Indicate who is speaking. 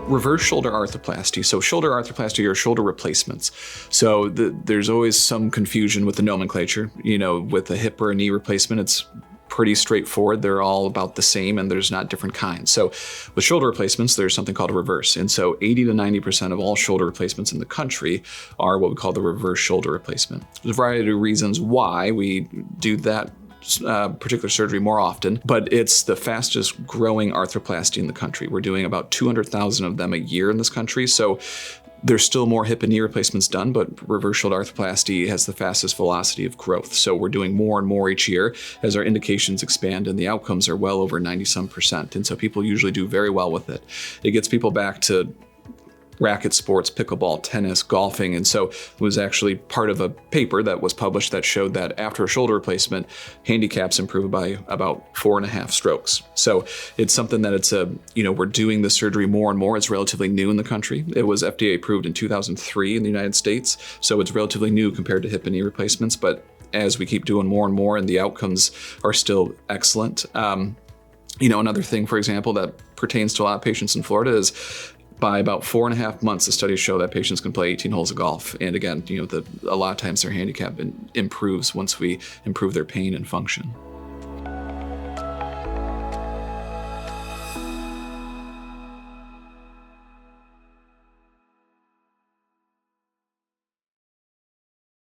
Speaker 1: Reverse shoulder arthroplasty. So shoulder arthroplasty are shoulder replacements. So there's always some confusion with the nomenclature. With a hip or a knee replacement, it's pretty straightforward. They're all about the same and there's not different kinds. So with shoulder replacements, there's something called a reverse. And so 80 to 90% of all shoulder replacements in the country are what we call the reverse shoulder replacement. There's a variety of reasons why we do that particular surgery more often, but it's the fastest growing arthroplasty in the country. We're doing about 200,000 of them a year in this country. So there's still more hip and knee replacements done, but reverse shoulder arthroplasty has the fastest velocity of growth. So we're doing more and more each year as our indications expand and the outcomes are well over 90-some%. And so people usually do very well with it. It gets people back to racket sports, pickleball, tennis, golfing. And so it was actually part of a paper that was published that showed that after a shoulder replacement, handicaps improve by about 4.5 strokes. So it's something that we're doing the surgery more and more. It's relatively new in the country. It was FDA approved in 2003 in the United States. So it's relatively new compared to hip and knee replacements. But as we keep doing more and more and the outcomes are still excellent. Another thing, for example, that pertains to a lot of patients in Florida is by about 4.5 months, the studies show that patients can play 18 holes of golf. And again, a lot of times their handicap improves once we improve their pain and function.